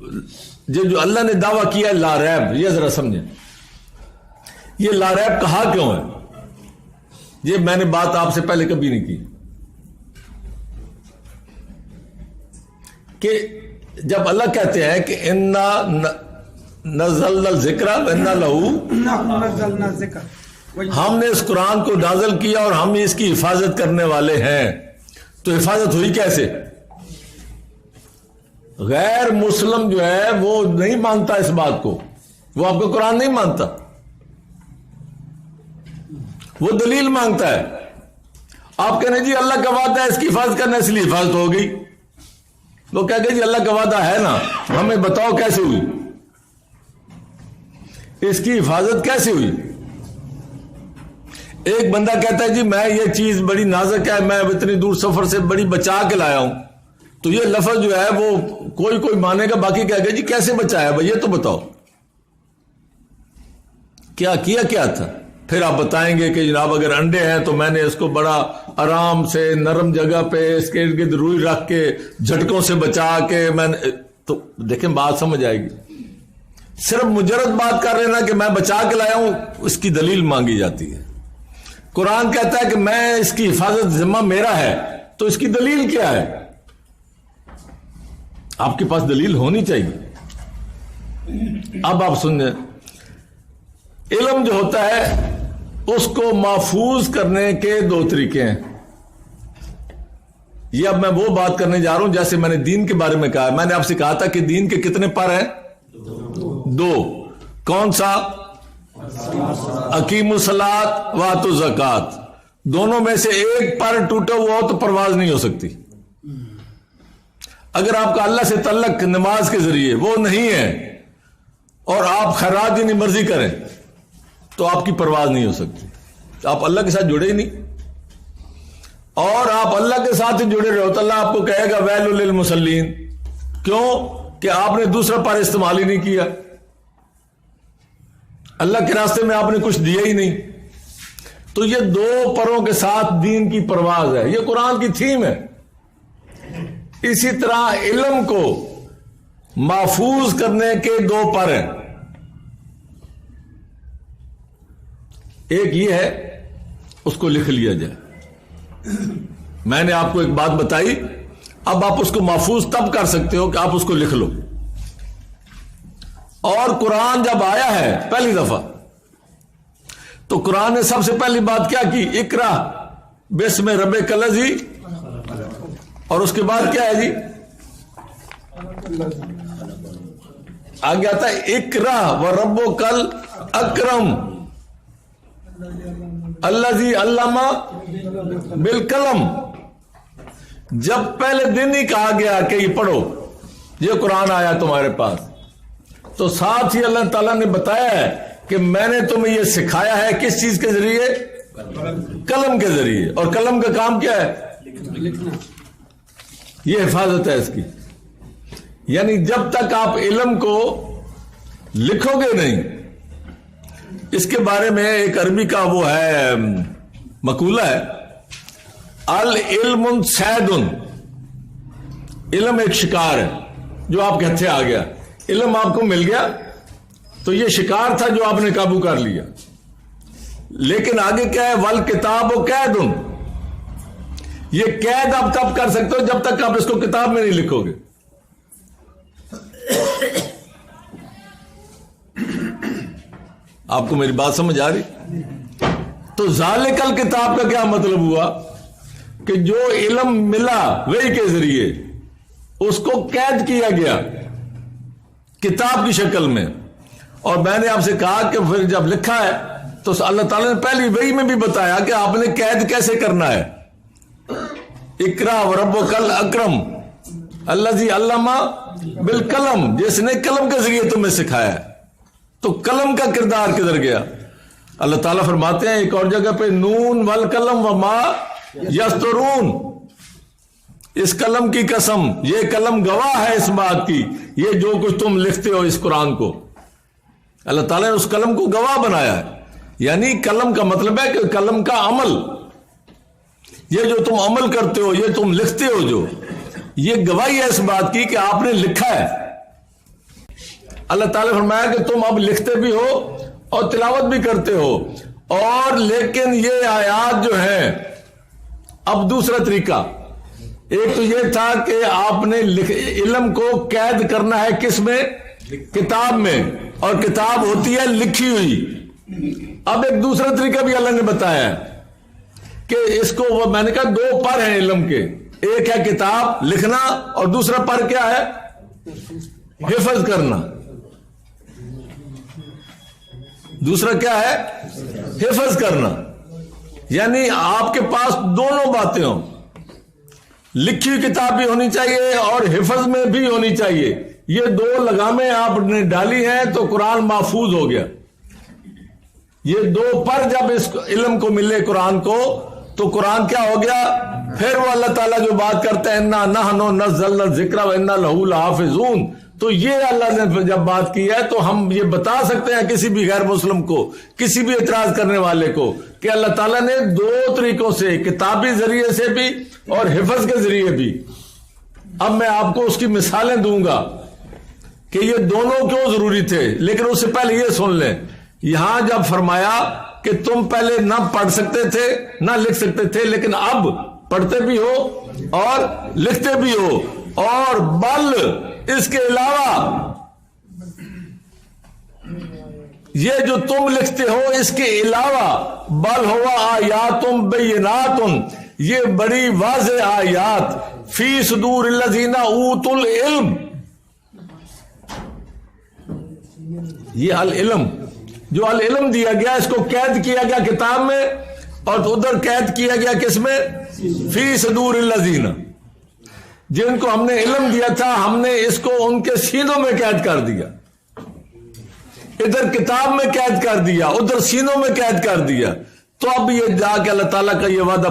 یہ جو اللہ نے دعویٰ کیا لا ریب، یہ ذرا سمجھیں، یہ لا ریب کہا کیوں ہے؟ یہ میں نے بات آپ سے پہلے کبھی نہیں کی کہ جب اللہ کہتے ہیں کہ انا نزلنا الذکر وانا لہ، ہم نے اس قرآن کو نازل کیا اور ہم اس کی حفاظت کرنے والے ہیں، تو حفاظت ہوئی کیسے؟ غیر مسلم جو ہے وہ نہیں مانتا اس بات کو، وہ آپ کا قرآن نہیں مانتا، وہ دلیل مانگتا ہے۔ آپ کہنے جی اللہ کا وعدہ ہے اس کی حفاظت کرنا، اس لیے حفاظت ہو گئی۔ وہ کہہ گئے جی اللہ کا وعدہ ہے نا، ہمیں بتاؤ کیسے ہوئی، اس کی حفاظت کیسے ہوئی؟ ایک بندہ کہتا ہے جی میں یہ چیز بڑی نازک ہے، میں اتنی دور سفر سے بڑی بچا کے لایا ہوں، تو یہ لفظ جو ہے وہ کوئی مانے گا، باقی کہہ گئے جی کیسے بچایا بھائی، یہ تو بتاؤ کیا تھا؟ پھر آپ بتائیں گے کہ جناب اگر انڈے ہیں تو میں نے اس کو بڑا آرام سے نرم جگہ پہ اس کے ارد گرد روئی رکھ کے جھٹکوں سے بچا کے میں نے، تو دیکھیں بات سمجھ آئے گی۔ صرف مجرد بات کر رہے نا کہ میں بچا کے لایا ہوں، اس کی دلیل مانگی جاتی ہے۔ قرآن کہتا ہے کہ میں اس کی حفاظت ذمہ میرا ہے، تو اس کی دلیل کیا ہے؟ آپ کے پاس دلیل ہونی چاہیے۔ اب آپ سنیں، علم جو ہوتا ہے اس کو محفوظ کرنے کے دو طریقے ہیں۔ یہ اب میں وہ بات کرنے جا رہا ہوں جیسے میں نے دین کے بارے میں کہا، میں نے آپ سے کہا تھا کہ دین کے کتنے پر ہیں؟ دو۔ کون سا؟ اقیموا الصلاۃ وآتوا الزکوٰۃ۔ دونوں میں سے ایک پر ٹوٹا ہوا ہو تو پرواز نہیں ہو سکتی۔ اگر آپ کا اللہ سے تعلق نماز کے ذریعے وہ نہیں ہے اور آپ خیرات جتنی مرضی کریں تو آپ کی پرواز نہیں ہو سکتی، آپ اللہ کے ساتھ جڑے ہی نہیں، اور آپ اللہ کے ساتھ ہی جڑے رہو تو اللہ آپ کو کہے گا ویل للمصلین۔ کیوں؟ کہ آپ نے دوسرا پر استعمال ہی نہیں کیا، اللہ کے راستے میں آپ نے کچھ دیا ہی نہیں۔ تو یہ دو پروں کے ساتھ دین کی پرواز ہے، یہ قرآن کی تھیم ہے۔ اسی طرح علم کو محفوظ کرنے کے دو پر ہیں، ایک یہ ہے اس کو لکھ لیا جائے۔ میں نے آپ کو ایک بات بتائی، اب آپ اس کو محفوظ تب کر سکتے ہو کہ آپ اس کو لکھ لو۔ اور قرآن جب آیا ہے پہلی دفعہ تو قرآن نے سب سے پہلی بات کیا کی؟ اقرا بسم ربک الذی، اور اس کے بعد کیا ہے جی؟ آگے آتا ہے اقرا وربک الاکرم الذی علم بالقلم۔ جب پہلے دن ہی کہا گیا کہ یہ پڑھو، یہ قرآن آیا تمہارے پاس، تو ساتھ ہی اللہ تعالیٰ نے بتایا ہے کہ میں نے تمہیں یہ سکھایا ہے کس چیز کے ذریعے؟ قلم کے ذریعے۔ اور قلم کا کام کیا ہے؟ لکھنا۔ یہ حفاظت ہے اس کی، یعنی جب تک آپ علم کو لکھو گے نہیں۔ اس کے بارے میں ایک عربی کا وہ ہے مقولہ ہے، العلم صید، علم ایک شکار ہے جو آپ کے ہتھے آ گیا۔ علم آپ کو مل گیا تو یہ شکار تھا جو آپ نے قابو کر لیا، لیکن آگے کیا ہے؟ والکتاب قید، یہ قید آپ تب کر سکتے ہو جب تک آپ اس کو کتاب میں نہیں لکھو گے۔ آپ کو میری بات سمجھ آ رہی؟ تو ذالک الکتاب کا کیا مطلب ہوا؟ کہ جو علم ملا وحی کے ذریعے اس کو قید کیا گیا کتاب کی شکل میں۔ اور میں نے آپ سے کہا کہ پھر جب لکھا ہے تو اللہ تعالیٰ نے پہلی وحی میں بھی بتایا کہ آپ نے قید کیسے کرنا ہے۔ اقرا وربک الاکرم الذی علم بالقلم، جس نے قلم کے ذریعے تمہیں سکھایا ہے۔ تو قلم کا کردار کدھر گیا؟ اللہ تعالیٰ فرماتے ہیں ایک اور جگہ پہ نون والقلم وما یسطرون، اس قلم کی قسم، یہ قلم گواہ ہے اس بات کی، یہ جو کچھ تم لکھتے ہو اس قرآن کو، اللہ تعالیٰ نے اس قلم کو گواہ بنایا ہے۔ یعنی قلم کا مطلب ہے کہ قلم کا عمل، یہ جو تم عمل کرتے ہو، یہ تم لکھتے ہو، جو یہ گواہی ہے اس بات کی کہ آپ نے لکھا ہے۔ اللہ تعالیٰ نے فرمایا کہ تم اب لکھتے بھی ہو اور تلاوت بھی کرتے ہو، اور لیکن یہ آیات جو ہیں، اب دوسرا طریقہ، ایک تو یہ تھا کہ آپ نے علم کو قید کرنا ہے کس میں؟ کتاب میں، اور کتاب ہوتی ہے لکھی ہوئی۔ اب ایک دوسرا طریقہ بھی اللہ نے بتایا ہے کہ اس کو میں نے کہا دو پر ہیں علم کے، ایک ہے کتاب لکھنا اور دوسرا پر کیا ہے؟ حفظ کرنا۔ دوسرا کیا ہے؟ حفظ کرنا، یعنی آپ کے پاس دونوں باتیں ہوں، لکھی ہوئی کتاب بھی ہونی چاہیے اور حفظ میں بھی ہونی چاہیے۔ یہ دو لگامیں آپ نے ڈالی ہیں تو قرآن محفوظ ہو گیا۔ یہ دو پر جب اس علم کو ملے قرآن کو تو قرآن کیا ہو گیا؟ پھر وہ اللہ تعالیٰ جو بات کرتا ہے انا نحن نزلنا الذکر وانا لہ لحافظون، تو یہ اللہ نے جب بات کی ہے تو ہم یہ بتا سکتے ہیں کسی بھی غیر مسلم کو، کسی بھی اعتراض کرنے والے کو، کہ اللہ تعالیٰ نے دو طریقوں سے، کتابی ذریعے سے بھی اور حفظ کے ذریعے بھی۔ اب میں آپ کو اس کی مثالیں دوں گا کہ یہ دونوں کیوں ضروری تھے، لیکن اس سے پہلے یہ سن لیں، یہاں جب فرمایا کہ تم پہلے نہ پڑھ سکتے تھے نہ لکھ سکتے تھے، لیکن اب پڑھتے بھی ہو اور لکھتے بھی ہو، اور بل اس کے علاوہ یہ جو تم لکھتے ہو اس کے علاوہ بل ہوا آیاتم بیناتن، یہ بڑی واضح آیات فی صدور الذین اوتوا العلم، یہ العلم جو العلم دیا گیا اس کو قید کیا گیا کتاب میں، اور ادھر قید کیا گیا کس میں؟ فی صدور الذین، جن کو ہم نے علم دیا تھا ہم نے اس کو ان کے سینوں میں قید کر دیا، ادھر کتاب میں قید کر دیا، ادھر سینوں میں قید کر دیا۔ تو اب یہ جا کے اللہ تعالیٰ کا یہ وعدہ